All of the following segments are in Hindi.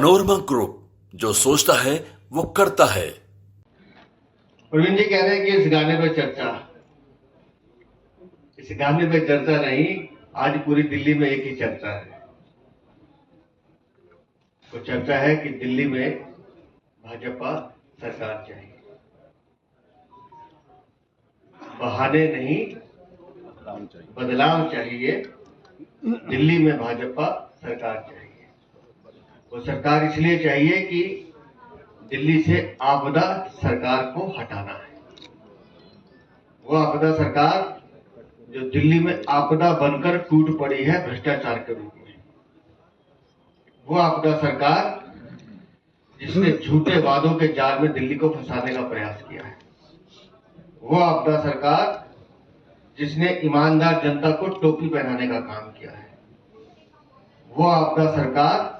मनोरमा ग्रुप, जो सोचता है वो करता है। प्रवीण जी कह रहे हैं कि इस गाने पे चर्चा, इस गाने पे चर्चा नहीं, आज पूरी दिल्ली में एक ही चर्चा है। वो चर्चा है कि दिल्ली में भाजपा सरकार चाहिए। बहाने नहीं, बदलाव चाहिए। दिल्ली में भाजपा सरकार चाहिए। वो सरकार इसलिए चाहिए कि दिल्ली से आपदा सरकार को हटाना है। वो आपदा सरकार जो दिल्ली में आपदा बनकर टूट पड़ी है भ्रष्टाचार के रूप में। वो आपदा सरकार जिसने झूठे वादों के जाल में दिल्ली को फंसाने का प्रयास किया है। वो आपदा सरकार जिसने ईमानदार जनता को टोपी पहनाने का काम किया है। वो आपदा सरकार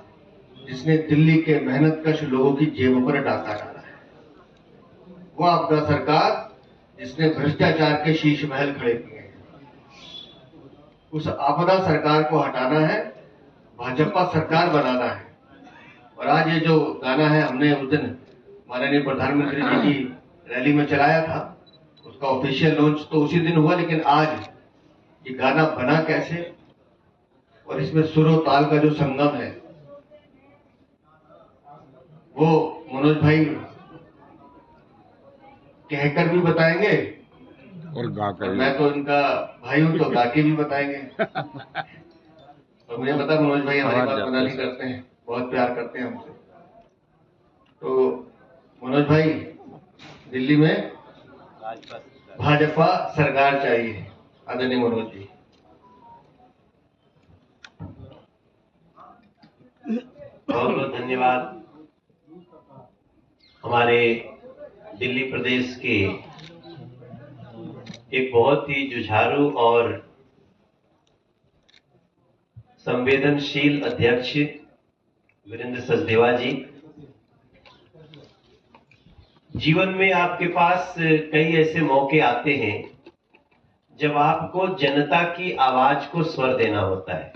जिसने दिल्ली के मेहनतकश लोगों की जेबों पर डाका डाला है। वो आपदा सरकार जिसने भ्रष्टाचार के शीश महल खड़े किए हैं। उस आपदा सरकार को हटाना है, भाजपा सरकार बनाना है। और आज ये जो गाना है, हमने उस दिन माननीय प्रधानमंत्री जी की रैली में चलाया था, उसका ऑफिशियल लॉन्च तो उसी दिन हुआ, लेकिन आज ये गाना बना कैसे और इसमें सुर और ताल का जो संगम है वो मनोज भाई कहकर भी बताएंगे और गाकर। मैं तो इनका भाई हूं तो गा के भी बताएंगे। और मुझे पता मनोज भाई हमारी बात मना नहीं करते हैं, बहुत प्यार करते हैं हमसे। तो मनोज भाई, दिल्ली में भाजपा सरकार चाहिए। आदरणीय मनोज जी। बहुत बहुत धन्यवाद। हमारे दिल्ली प्रदेश के एक बहुत ही जुझारू और संवेदनशील अध्यक्ष वीरेंद्र सचदेवा जी, जीवन में आपके पास कई ऐसे मौके आते हैं जब आपको जनता की आवाज को स्वर देना होता है।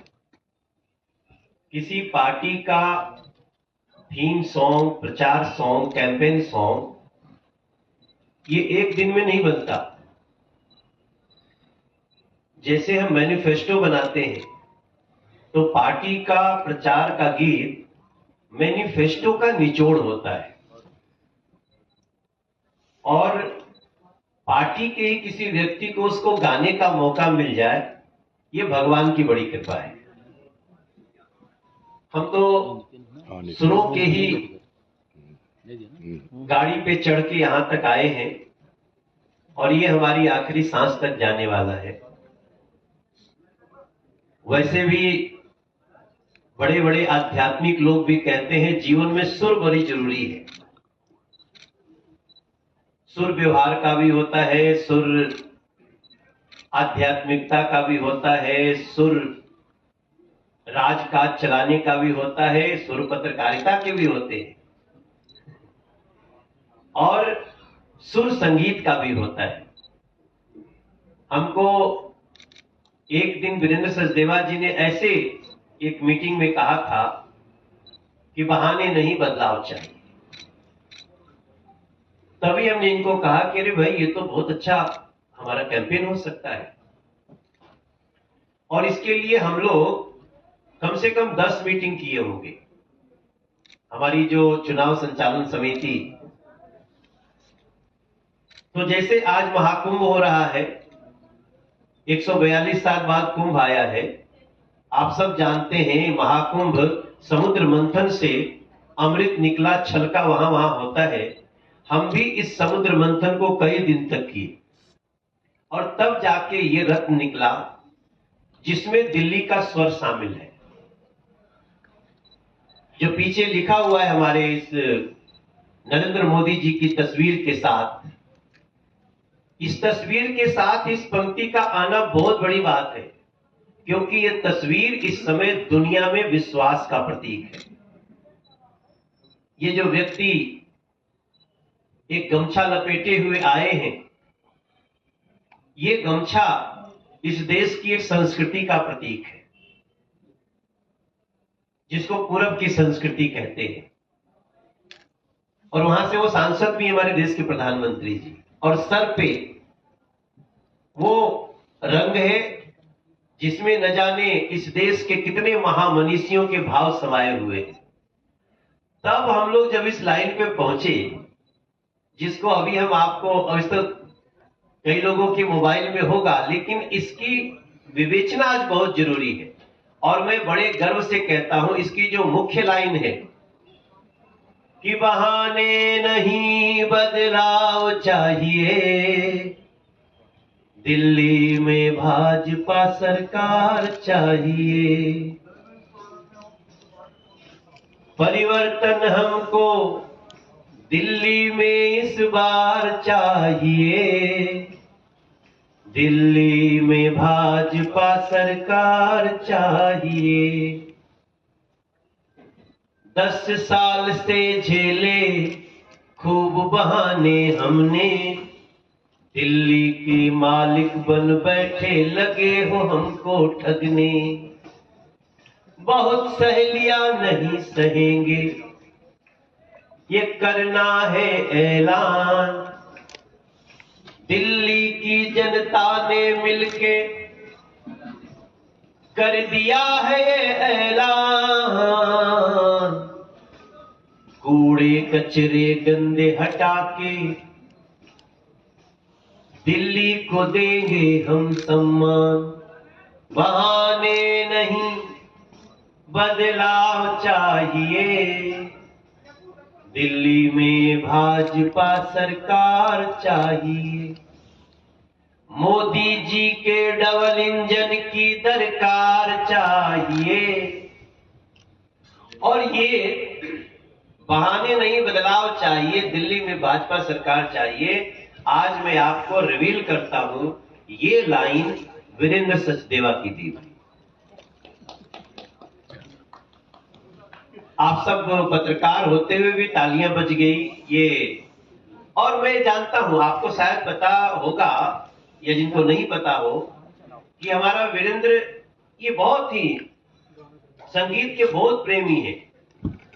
किसी पार्टी का थीम सॉन्ग, प्रचार सॉन्ग, कैंपेन सॉन्ग ये एक दिन में नहीं बनता। जैसे हम मैनिफेस्टो बनाते हैं तो पार्टी का प्रचार का गीत मैनिफेस्टो का निचोड़ होता है, और पार्टी के ही किसी व्यक्ति को उसको गाने का मौका मिल जाए, ये भगवान की बड़ी कृपा है। हम तो सुरों के ही गाड़ी पे चढ़ के यहां तक आए हैं और ये हमारी आखिरी सांस तक जाने वाला है। वैसे भी बड़े बड़े आध्यात्मिक लोग भी कहते हैं जीवन में सुर बड़ी जरूरी है। सुर व्यवहार का भी होता है, सुर आध्यात्मिकता का भी होता है, सुर राजकाज चलाने का भी होता है, सुर पत्रकारिता के भी होते हैं, और सुर संगीत का भी होता है। हमको एक दिन वीरेंद्र सचदेवा जी ने ऐसे एक मीटिंग में कहा था कि बहाने नहीं, बदलाव चाहिए। तभी हमने इनको कहा कि अरे भाई, ये तो बहुत अच्छा हमारा कैंपेन हो सकता है, और इसके लिए हम लोग कम से कम 10 मीटिंग किए होंगे। हमारी जो चुनाव संचालन समिति, तो जैसे आज महाकुंभ हो रहा है, 142 साल बाद कुंभ आया है। आप सब जानते हैं महाकुंभ समुद्र मंथन से अमृत निकला, छलका वहां वहां होता है। हम भी इस समुद्र मंथन को कई दिन तक किए और तब जाके ये रत्न निकला जिसमें दिल्ली का स्वर शामिल है। जो पीछे लिखा हुआ है हमारे इस नरेंद्र मोदी जी की तस्वीर के साथ, इस तस्वीर के साथ इस पंक्ति का आना बहुत बड़ी बात है, क्योंकि यह तस्वीर इस समय दुनिया में विश्वास का प्रतीक है। ये जो व्यक्ति एक गमछा लपेटे हुए आए हैं, ये गमछा इस देश की एक संस्कृति का प्रतीक है। जिसको पूरब की संस्कृति कहते हैं, और वहां से वो सांसद भी हमारे देश के प्रधानमंत्री जी, और सर पे वो रंग है जिसमें न जाने इस देश के कितने महामनीषियों के भाव समाये हुए हैं। तब हम लोग जब इस लाइन पे पहुंचे, जिसको अभी हम आपको, अभी तक कई लोगों के मोबाइल में होगा, लेकिन इसकी विवेचना आज बहुत जरूरी है। और मैं बड़े गर्व से कहता हूं, इसकी जो मुख्य लाइन है कि बहाने नहीं बदलाव चाहिए, दिल्ली में भाजपा सरकार चाहिए, परिवर्तन हमको दिल्ली में इस बार चाहिए, दिल्ली में भाजपा सरकार चाहिए। 10 साल से झेले खूब बहाने हमने, दिल्ली की मालिक बन बैठे लगे हो हमको ठगने, बहुत सहेलियां नहीं सहेंगे, ये करना है ऐलान, दिल्ली की जनता ने मिलके कर दिया है ये ऐलान, कूड़े कचरे गंदे हटा के दिल्ली को देंगे हम सम्मान, बहाने नहीं बदलाव चाहिए, दिल्ली में भाजपा सरकार चाहिए, मोदी जी के डबल इंजन की दरकार चाहिए। और ये बहाने नहीं बदलाव चाहिए, दिल्ली में भाजपा सरकार चाहिए, आज मैं आपको रिवील करता हूं, ये लाइन वीरेंद्र सचदेवा की दी थी। आप सब पत्रकार होते हुए भी तालियां बज गई ये। और मैं जानता हूं, आपको शायद पता होगा या जिनको नहीं पता हो, कि हमारा वीरेंद्र ये बहुत ही संगीत के बहुत प्रेमी है।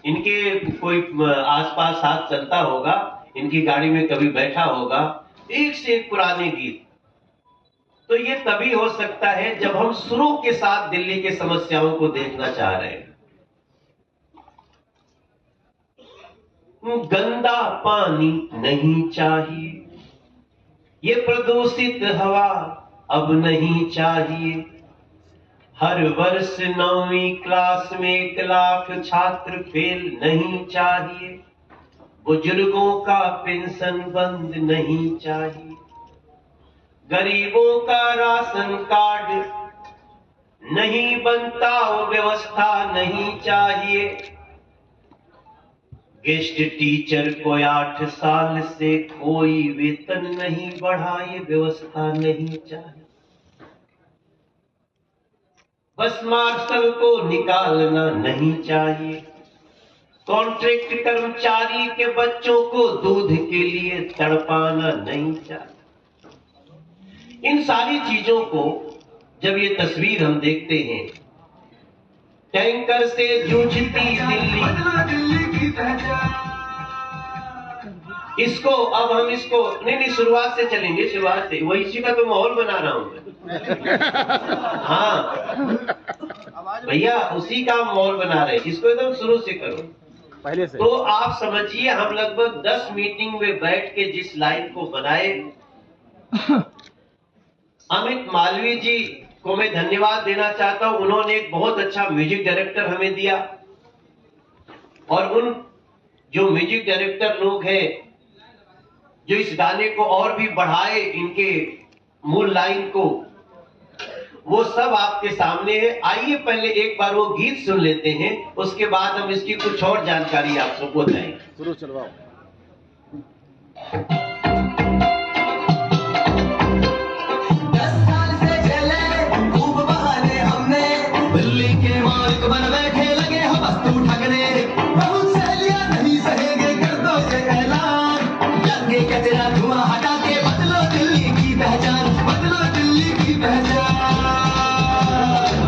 इनके कोई आसपास साथ चलता होगा, इनकी गाड़ी में कभी बैठा होगा, एक से एक पुराने गीत। तो ये तभी हो सकता है जब हम सुरों के साथ दिल्ली के समस्याओं को देखना चाह रहे हैं। गंदा पानी नहीं चाहिए, ये प्रदूषित हवा अब नहीं चाहिए, हर वर्ष 9वीं क्लास में 1 लाख छात्र फेल नहीं चाहिए, बुजुर्गों का पेंशन बंद नहीं चाहिए, गरीबों का राशन कार्ड नहीं बनता वो व्यवस्था नहीं चाहिए, गेस्ट टीचर को 8 साल से कोई वेतन नहीं बढ़ा ये व्यवस्था नहीं चाहिए, बस मार्शल को निकालना नहीं चाहिए, कॉन्ट्रैक्ट कर्मचारी के बच्चों को दूध के लिए तड़पाना नहीं चाहिए। इन सारी चीजों को जब ये तस्वीर हम देखते हैं, टैंकर से जूझती दिल्ली, इसको अब हम इसको नहीं शुरुआत से चलेंगे, शुरुआत से वही इसी का तो माहौल बना रहा हूं मैं। हाँ भैया, उसी का माहौल बना रहे हैं, इसको एकदम शुरू से करो पहले से। तो आप समझिए, हम लगभग 10 मीटिंग में बैठ के जिस लाइन को बनाए, अमित मालवीय जी को मैं धन्यवाद देना चाहता हूं। उन्होंने एक बहुत अच्छा म्यूजिक डायरेक्टर हमें दिया, और उन जो म्यूजिक डायरेक्टर लोग हैं जो इस गाने को और भी बढ़ाए, इनके मूल लाइन को, वो सब आपके सामने है। आइए पहले एक बार वो गीत सुन लेते हैं, उसके बाद हम इसकी कुछ और जानकारी आपको बताएंगे। शुरू चलवाओ। बन बैठे लगे हो वस्तु ठगने, बहुत सहेलियां नहीं सहेंगे, कर दो ये ऐलान, लगे कचरा धुआं हटा के बदलो दिल्ली की पहचान, बदलो दिल्ली की पहचान,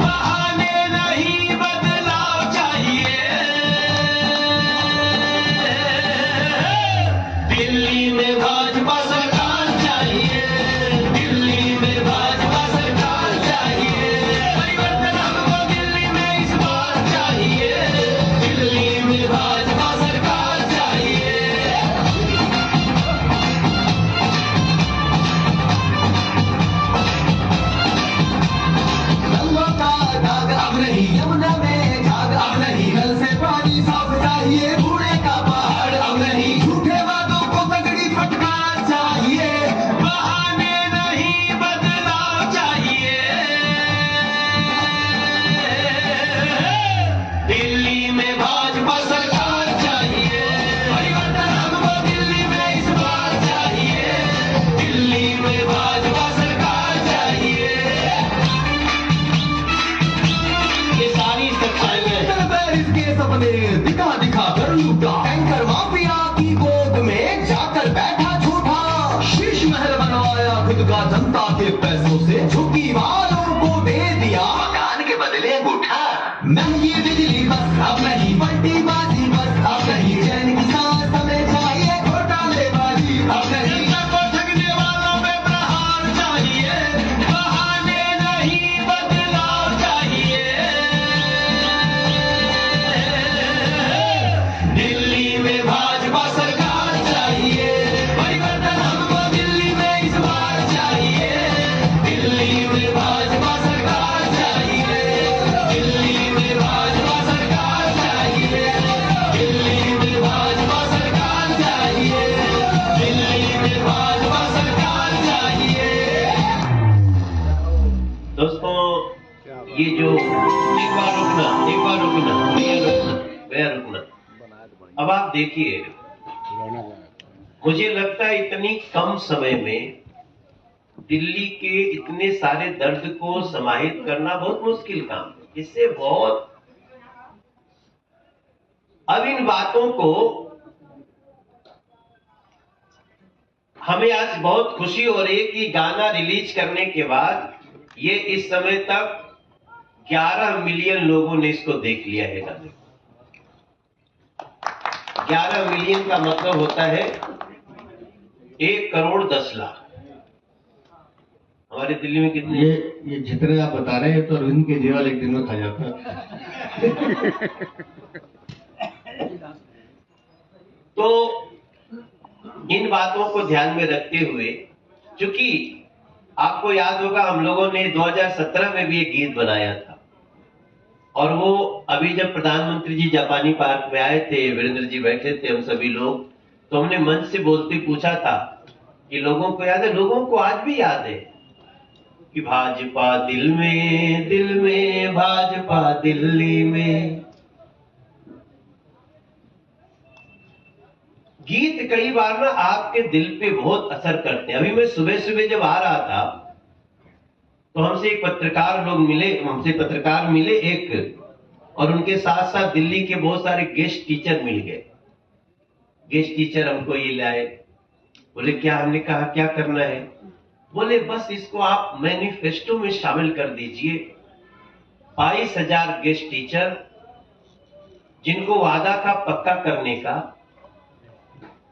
बहाने नहीं बदलाव चाहिए, ने दिखा दिखा कर लूटा, टैंकर माफिया की गोद में जाकर बैठा झूठा, शीश महल बनवाया खुद का जनता के पैसों से, झुकी वालों को दे दिया मकान के बदले अंगूठा। महंगी बिजली बस अब नहीं पलटी बाजी, बस अब नहीं चैन की सांस हमें चाहिए, घोटालेबाजी अब नहीं, ठगने वालों पे प्रहार चाहिए, बहाने नहीं बदलाव चाहिए। दिल्ली में भाजपा सरकार चाहिए, परिवर्तन हमको दिल्ली में इस बार चाहिए, दिल्ली में भाजपा सरकार चाहिए, दिल्ली में भाजपा सरकार चाहिए, दिल्ली में भाजपा सरकार चाहिए, दिल्ली में भाजपा सरकार चाहिए। दोस्तों, ये जो एक बार रुकना भैया रुकना। अब आप देखिए, मुझे लगता है इतनी कम समय में दिल्ली के इतने सारे दर्द को समाहित करना बहुत मुश्किल काम है। इससे बहुत, अब इन बातों को हमें आज बहुत खुशी हो रही है कि गाना रिलीज करने के बाद ये इस समय तक 11 मिलियन लोगों ने इसको देख लिया है गाने। 11 मिलियन का मतलब होता है 1 करोड़ 10 लाख। हमारे दिल्ली में कितने? ये जितने आप बता रहे हैं तो अरविंद केजरीवाल एक दिन में खा जाता है। तो इन बातों को ध्यान में रखते हुए, चूंकि आपको याद होगा हम लोगों ने 2017 में भी एक गीत बनाया था, और वो अभी जब प्रधानमंत्री जी जापानी पार्क में आए थे, वीरेंद्र जी बैठे थे, हम सभी लोग, तो हमने मंच से बोलते पूछा था कि लोगों को याद है? लोगों को आज भी याद है कि भाजपा दिल में भाजपा दिल्ली में। गीत कई बार ना आपके दिल पे बहुत असर करते हैं। अभी मैं सुबह सुबह जब आ रहा था तो हमसे पत्रकार मिले एक, और उनके साथ साथ दिल्ली के बहुत सारे गेस्ट टीचर मिल गए। गेस्ट टीचर हमको ये लाए, बोले क्या? हमने कहा क्या करना है? बोले बस इसको आप मैनिफेस्टो में शामिल कर दीजिए। 22,000 गेस्ट टीचर जिनको वादा था पक्का करने का,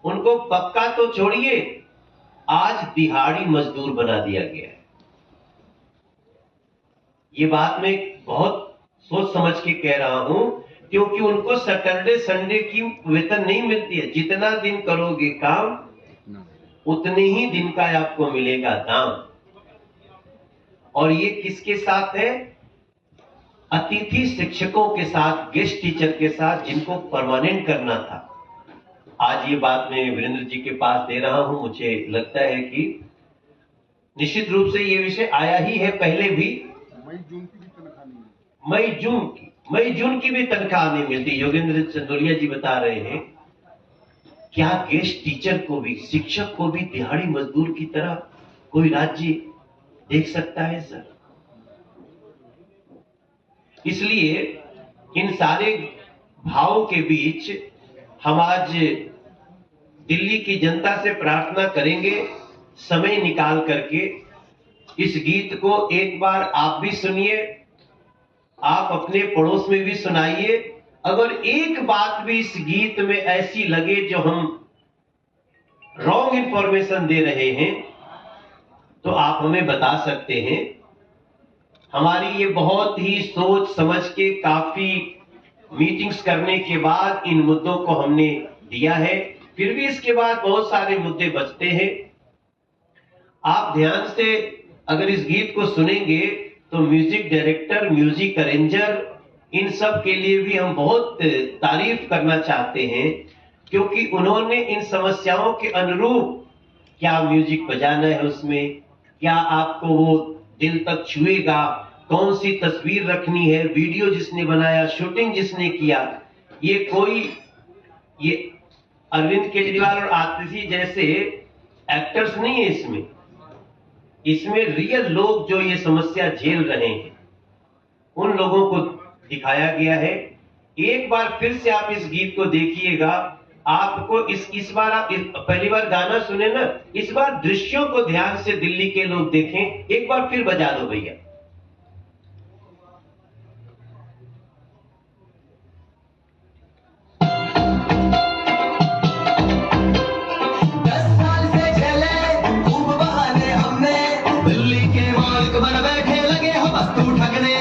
उनको पक्का तो छोड़िए, आज दिहाड़ी मजदूर बना दिया गया है। ये बात मैं बहुत सोच समझ के कह रहा हूं, क्योंकि उनको सैटरडे संडे की वेतन नहीं मिलती है। जितना दिन करोगे काम उतने ही दिन का आपको मिलेगा दाम। और ये किसके साथ है? अतिथि शिक्षकों के साथ, गेस्ट टीचर के साथ, जिनको परमानेंट करना था। आज ये बात मैं वीरेंद्र जी के पास दे रहा हूं। मुझे लगता है कि निश्चित रूप से ये विषय आया ही है पहले भी। मई जून की भी तनख्वाह नहीं मिलती। योगेंद्र चंदोलिया जी बता रहे हैं, क्या गेस्ट टीचर को भी, शिक्षक को भी दिहाड़ी मजदूर की तरह कोई राज्य देख सकता है सर? इसलिए इन सारे भावों के बीच हम आज दिल्ली की जनता से प्रार्थना करेंगे, समय निकाल करके इस गीत को एक बार आप भी सुनिए, आप अपने पड़ोस में भी सुनाइए। अगर एक बात भी इस गीत में ऐसी लगे जो हम रॉन्ग इंफॉर्मेशन दे रहे हैं, तो आप हमें बता सकते हैं। हमारी ये बहुत ही सोच समझ के काफी मीटिंग्स करने के बाद इन मुद्दों को हमने दिया है। फिर भी इसके बाद बहुत सारे मुद्दे बचते हैं। आप ध्यान से अगर इस गीत को सुनेंगे तो म्यूजिक डायरेक्टर, म्यूजिक अरेंजर, इन सब के लिए भी हम बहुत तारीफ करना चाहते हैं, क्योंकि उन्होंने इन समस्याओं के अनुरूप क्या म्यूजिक बजाना है, उसमें क्या आपको वो दिल तक छुएगा, कौन सी तस्वीर रखनी है, वीडियो जिसने बनाया, शूटिंग जिसने किया, ये अरविंद केजरीवाल और आतिशी जैसे एक्टर्स नहीं है इसमें रियल लोग जो ये समस्या झेल रहे हैं, उन लोगों को दिखाया गया है। एक बार फिर से आप इस गीत को देखिएगा, आपको इस बार आप पहली बार गाना सुने ना, इस बार दृश्यों को ध्यान से दिल्ली के लोग देखें। एक बार फिर बजा दो भैया। बन बैठे लगे हो वस्तु ठगने,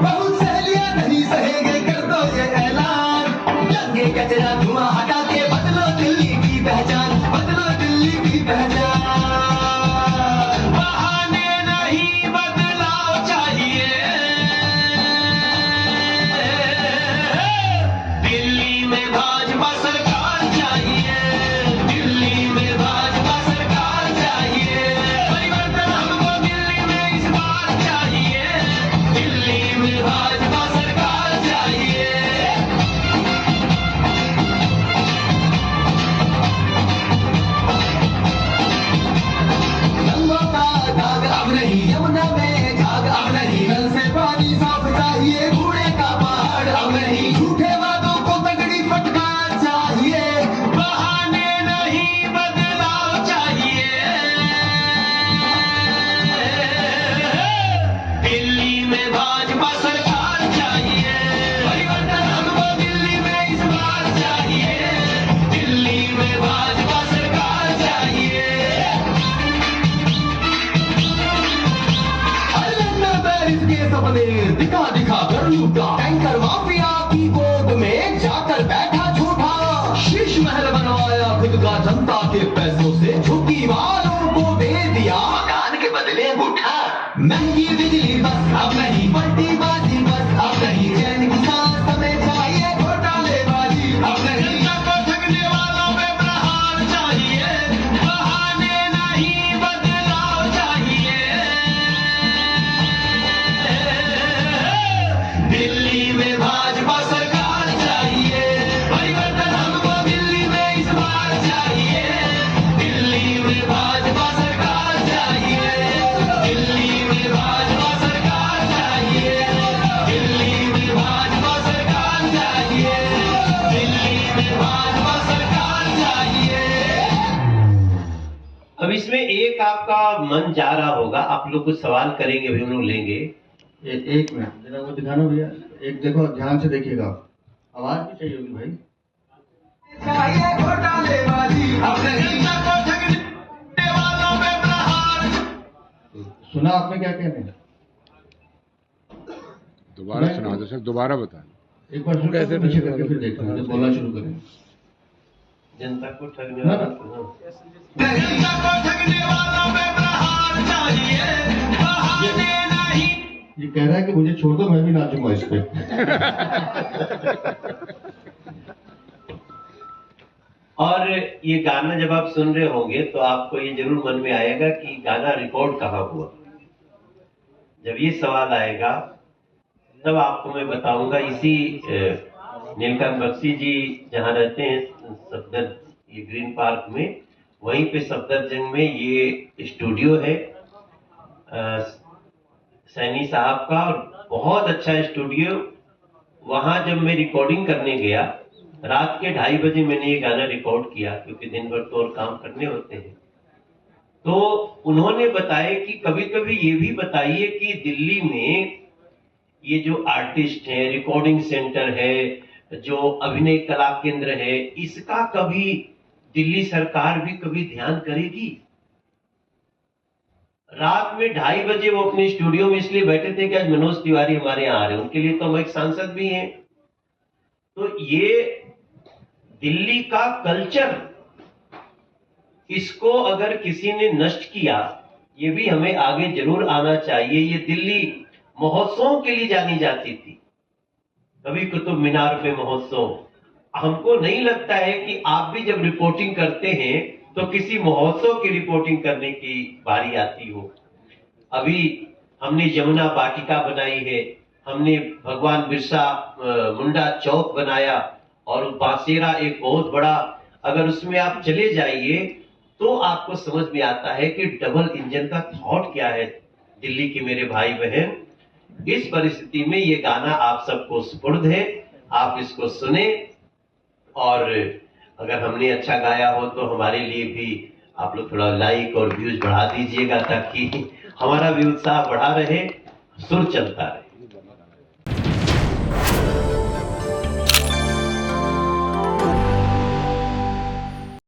बहुत सहेलियां नहीं सहेंगे, कर दो ये ऐलान। लगे कचरा धुआं हटा के बदलो दिल्ली की पहचान, बदलो दिल्ली की पहचान। बहाने नहीं बदलाव चाहिए, दिल्ली में भाजपा सरकार चाहिए, दिल्ली में भाजपा सरकार चाहिए। परिवर्तन हमको दिल्ली में इस बार चाहिए, दिल्ली में भाजपा सरकार चाहिए। गंगों का दाग अब नहीं, यमुना में झाग अब नहीं, नल से पानी साफ चाहिए, कूड़े का पहाड़ अब नहीं, झूठे वादों को तगड़ी फटकार चाहिए। बहाने नहीं बदलाव चाहिए, दिल्ली में भाजपा सरकार चाहिए। परिवर्तन हमको दिल्ली में इस बार चाहिए, दिल्ली में भाजपा सरकार चाहिए। लंदन पेरिस के सपने दिखा दिखा कर लूटा, टैंकर माफिया की गोद में जाकर बैठा झूठा, शीश महल बनवाया खुद का जनता के पैसों से, झुग्गी वालों को दे दिया मकान के बदले अंगूठा। महंगी बिजली बस अब नहीं, पलटीबाजी बस अब नहीं, चैन की सांस हमें चाहिए, घोटालेबाजी अब नहीं, ठगने वालों में प्रहार चाहिए। बहाने नहीं बदलाव चाहिए, दिल्ली में भाजपा सरकार चाहिए। परिवर्तन हमको दिल्ली में इस बार चाहिए, दिल्ली में भाजपा सरकार चाहिए, दिल्ली में भाजपा सरकार चाहिए, दिल्ली में भाजपा सरकार चाहिए, दिल्ली में भाजपा सरकार चाहिए। अब इसमें एक आपका मन जा रहा होगा, आप लोग कुछ सवाल करेंगे भी हम लोग लेंगे। एक मिनट जरा वो दिखाना भैया, एक देखो ध्यान से देखिएगा, आवाज भी चाहिए होगी भाई। चाहिए घोटालेबाजी अब नहीं, ठगने वालों में प्रहार। सुना आपने क्या कहने हैं? दोबारा सुना दो सर, दोबारा बता। एक बार सुन कैसे पीछे करके फिर देखते हैं, बोलना शुरू करें। जनता को ठगने ना, वाला जनता को ठगने वालों में प्रहार चाहिए। बहाने नहीं, ये कह रहा है कि मुझे छोड़ दो, मैं भी नाचूंगा इस पे। और ये गाना जब आप सुन रहे होंगे तो आपको ये जरूर मन में आएगा कि गाना रिकॉर्ड कहाँ हुआ। जब ये सवाल आएगा तब आपको मैं बताऊंगा। इसी नीलकंठ बख्शी जी जहाँ रहते हैं सफदर, ये ग्रीन पार्क में, वहीं पे सफदरजंग में ये स्टूडियो है सैनी साहब का, और बहुत अच्छा स्टूडियो। वहां जब मैं रिकॉर्डिंग करने गया, रात के 2:30 बजे मैंने ये गाना रिकॉर्ड किया, क्योंकि दिन भर तो और काम करने होते हैं। तो उन्होंने बताया कि कभी कभी ये भी बताइए कि दिल्ली में ये जो आर्टिस्ट है, रिकॉर्डिंग सेंटर है, जो अभिनय कला केंद्र है, इसका कभी दिल्ली सरकार भी कभी ध्यान करेगी। रात में 2:30 बजे वो अपने स्टूडियो में इसलिए बैठे थे कि आज मनोज तिवारी हमारे यहाँ आ रहे हैं, उनके लिए तो हम एक सांसद भी हैं। तो ये दिल्ली का कल्चर, इसको अगर किसी ने नष्ट किया, ये भी हमें आगे जरूर आना चाहिए। ये दिल्ली महोत्सवों के लिए जानी जाती थी, कभी कुतुब मीनार पे महोत्सव। हमको नहीं लगता है कि आप भी जब रिपोर्टिंग करते हैं तो किसी महोत्सव की रिपोर्टिंग करने की बारी आती हो। अभी हमने यमुना वाटिका बनाई है, हमने भगवान बिरसा मुंडा चौक बनाया, और बांसेरा एक बहुत बड़ा, अगर उसमें आप चले जाइए तो आपको समझ में आता है कि डबल इंजन का थॉट क्या है दिल्ली के मेरे भाई बहन। इस परिस्थिति में ये गाना आप सबको सुपुर्द है, आप इसको सुने और अगर हमने अच्छा गाया हो तो हमारे लिए भी आप लोग थोड़ा लाइक और व्यूज बढ़ा दीजिएगा ताकि हमारा भी उत्साह बढ़ा रहे, सुर चलता रहे।